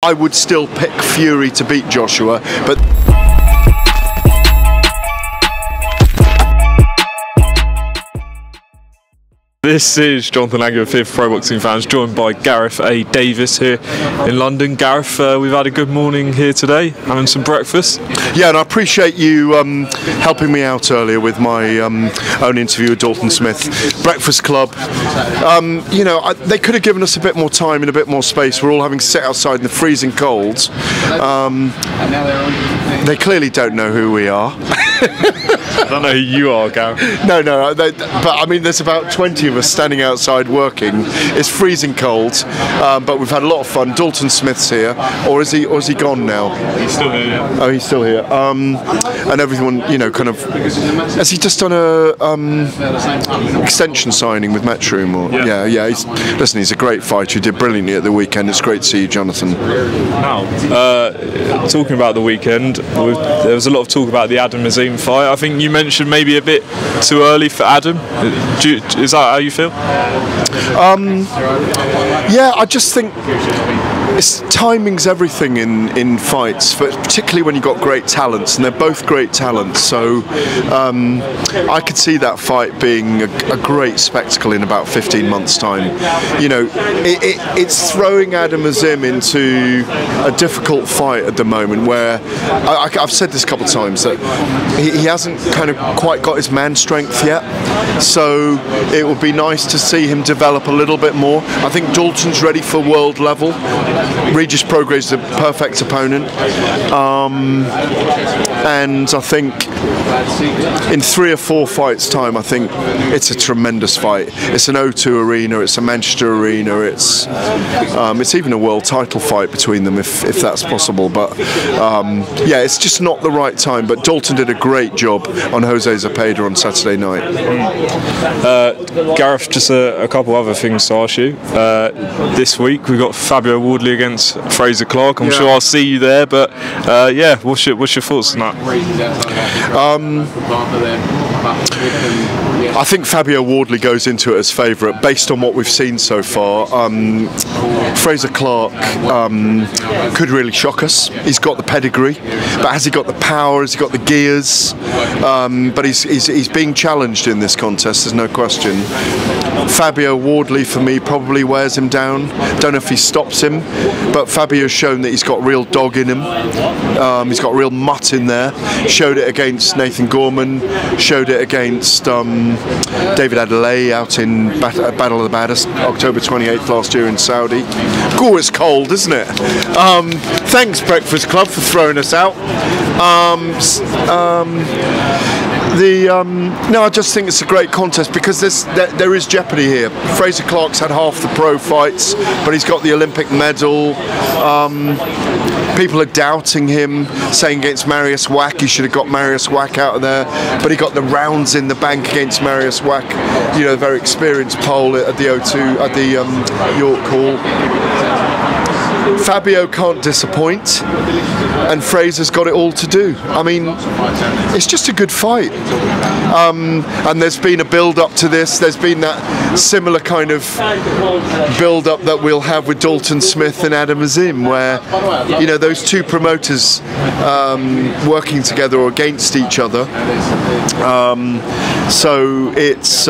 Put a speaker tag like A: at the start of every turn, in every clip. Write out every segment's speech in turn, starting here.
A: I would still pick Fury to beat Joshua, but
B: this is Jonathan Agger of Fifth Pro Boxing Fans, joined by Gareth A Davies here in London. Gareth, we've had a good morning here today, having some breakfast.
A: Yeah, and I appreciate you helping me out earlier with my own interview with Dalton Smith. Breakfast Club, you know, they could have given us a bit more time and a bit more space. We're all having to sit outside in the freezing cold. They clearly don't know who we are.
B: I don't know who you are, Gareth.
A: No, but I mean, there's about 20 of us standing outside working. It's freezing cold, but we've had a lot of fun. Dalton Smith's here, or is he gone now?
B: He's still here. Yeah.
A: Oh, he's still here. And everyone, you know, kind of. Has he just done a extension signing with Matchroom? Or yeah. Listen, he's a great fighter. He did brilliantly at the weekend. It's great to see you, Jonathan.
B: Now, talking about the weekend, there was a lot of talk about the Adam Azim fight. I think you mentioned maybe a bit too early for Adam. Is that how you feel?
A: Yeah, I just think timing's everything in fights, but particularly when you've got great talents, and they're both great talents. So I could see that fight being a great spectacle in about 15 months' time. You know, it's throwing Adam Azim into a difficult fight at the moment, where I've said this a couple of times that he hasn't kind of quite got his man strength yet. So it would be nice to see him develop a little bit more. I think Dalton's ready for world level. Regis Prograis is a perfect opponent, and I think in 3 or 4 fights' time, I think it's a tremendous fight. It's an O2 arena, it's a Manchester arena, it's even a world title fight between them if that's possible. But yeah, it's just not the right time. But Dalton did a great job on Jose Zepeda on Saturday night.
B: Gareth, just a couple other things to ask you. This week we've got Fabio Wardley against Frazer Clarke. I'm sure I'll see you there, but yeah, what's your thoughts on that?
A: I think Fabio Wardley goes into it as favourite based on what we've seen so far. Frazer Clarke could really shock us. He's got the pedigree, but has he got the power? Has he got the gears? But he's being challenged in this contest, there's no question. Fabio Wardley, for me, probably wears him down. Don't know if he stops him, but Fabio's shown that he's got real dog in him. He's got real mutt in there. Showed it against Nathan Gorman, showed it against David Adelaide out in Battle of the Baddest, October 28th last year in Saudi. Oh, it's cold, isn't it? Thanks, Breakfast Club, for throwing us out. No, I just think it's a great contest because there is jeopardy here. Frazer Clarke's had half the pro fights, but he's got the Olympic medal. People are doubting him, saying against Marius Wack he should have got Marius Wack out of there, but he got the rounds in the bank against Marius Wack, you know, very experienced Pole at the O2, at the York Hall. Fabio can't disappoint, and Frazer's got it all to do. I mean, it's just a good fight. And there's been a build-up to this. There's been that similar kind of build-up that we'll have with Dalton Smith and Adam Azim, where, you know, those two promoters working together or against each other. So it's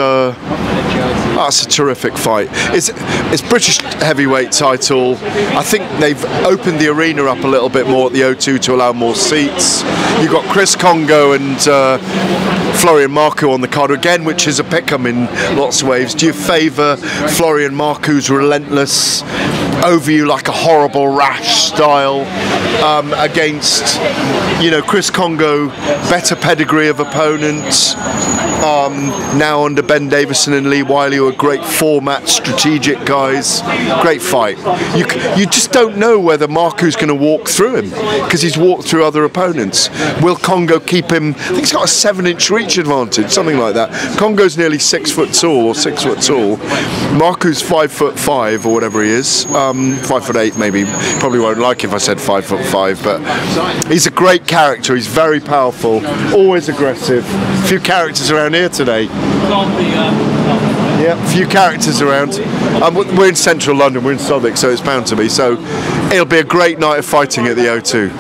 A: that's a terrific fight. It's British heavyweight title. I think they've opened the arena up a little bit more at the O2 to allow more seats. You've got Chris Congo and Florian Marku on the card again, which is a pick-em in lots of ways. Do you favour Florian Marku's relentless, over you like a horrible rash style against, you know, Chris Congo, better pedigree of opponents, now under Ben Davison and Lee Wiley, who are great format strategic guys. Great fight. You just don't know whether Marku's going to walk through him, because he's walked through other opponents. Will Congo keep him? I think he's got a 7-inch reach advantage, something like that. Congo's nearly 6 foot tall, or 6 foot tall. Marku's 5'5" or whatever he is, 5'8" maybe. Probably won't like if I said 5'5", but he's a great character. He's very powerful, always aggressive. A few characters around here today. Yeah, a few characters around. We're in central London, we're in Southwark, so it's bound to be. So it'll be a great night of fighting at the O2.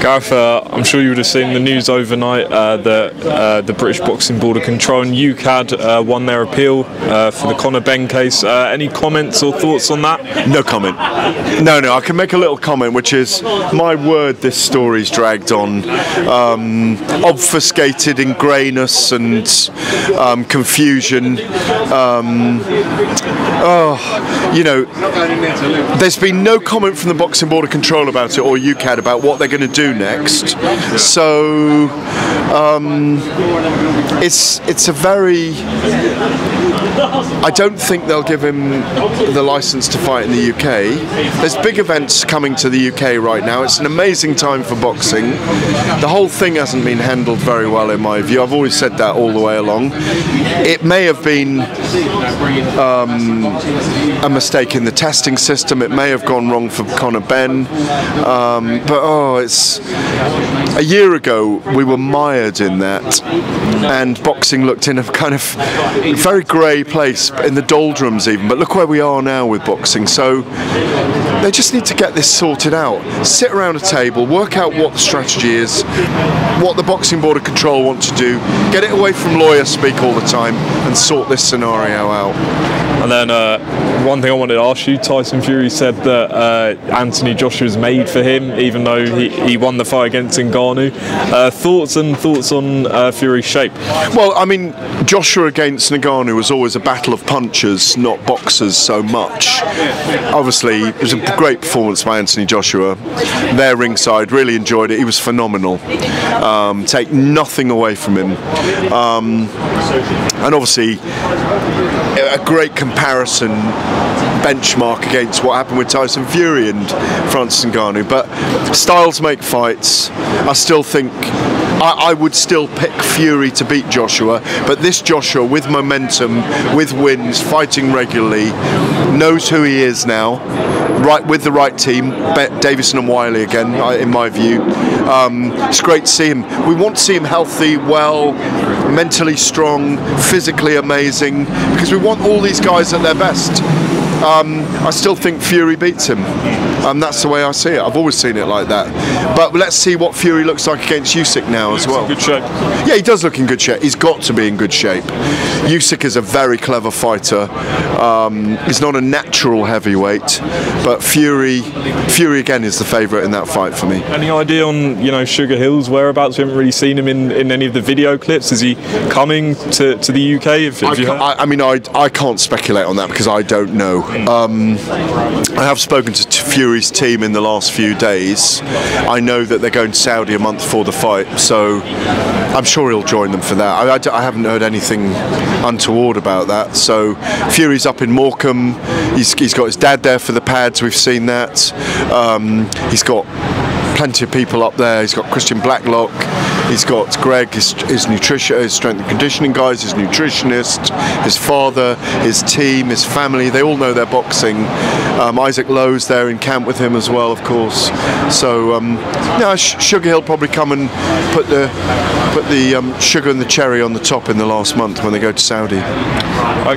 B: Gareth, I'm sure you would have seen the news overnight that the British Boxing Board of Control and UKAD won their appeal for the Conor Benn case. Any comments or thoughts on that?
A: No comment. No, I can make a little comment, which is, my word, this story's dragged on. Obfuscated in greyness and confusion. You know, there's been no comment from the Boxing Board of Control about it, or UKAD, about what they're going to do next. So it's a very, I don't think they'll give him the license to fight in the UK. There's big events coming to the UK right now. It's an amazing time for boxing. The whole thing hasn't been handled very well in my view. I've always said that all the way along. It may have been a mistake in the testing system. It may have gone wrong for Conor Benn. But it's a year ago we were mired in that, and boxing looked in a kind of very grey place, in the doldrums even. But look where we are now with boxing. So they just need to get this sorted out. Sit around a table, work out what the strategy is, what the Boxing Board of Control want to do, get it away from lawyer speak all the time, and sort this scenario out.
B: And then one thing I wanted to ask you, Tyson Fury said that Anthony Joshua's made for him, even though he won the fight against Ngannou. Thoughts on Fury's shape?
A: Well, I mean, Joshua against Ngannou was always a battle of punchers, not boxers so much. Obviously, it was a great performance by Anthony Joshua. There ringside, really enjoyed it. He was phenomenal. Take nothing away from him. And obviously, a great comparison benchmark against what happened with Tyson Fury and Francis Ngannou. But styles make fights. I still think I would still pick Fury to beat Joshua, but this Joshua, with momentum, with wins, fighting regularly, knows who he is now, right, with the right team, Davison and Wiley again, in my view. It's great to see him. We want to see him healthy, well, mentally strong, physically amazing, because we want all these guys at their best. I still think Fury beats him. That's the way I see it. I've always seen it like that. But let's see what Fury looks like against Usyk now as well.
B: Good shape.
A: Yeah, he does look in good shape. He's got to be in good shape. Usyk is a very clever fighter. He's not a natural heavyweight, but Fury again is the favourite in that fight for me.
B: Any idea on Sugar Hill's whereabouts? We haven't really seen him in any of the video clips. Is he coming to the UK?
A: I can't speculate on that because I don't know. I have spoken to Fury's team in the last few days. I know that they're going to Saudi a month before the fight, so I'm sure he'll join them for that. I haven't heard anything untoward about that. So Fury's up in Morecambe. He's got his dad there for the pads. We've seen that. He's got plenty of people up there. He's got Christian Blacklock. He's got Greg, his nutrition, his strength and conditioning guys, his nutritionist, his father, his team, his family. They all know they're boxing. Isaac Lowe's there in camp with him as well, of course. So Sugar Hill probably come and put the sugar and the cherry on the top in the last month when they go to Saudi.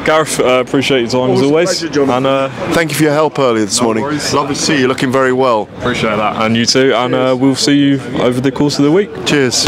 B: Gareth, appreciate your time as always.
A: Pleasure, and thank you for your help earlier this morning. Lovely to see you, looking very well.
B: Appreciate that, and you too. And we'll see you over the course of the week.
A: Cheers.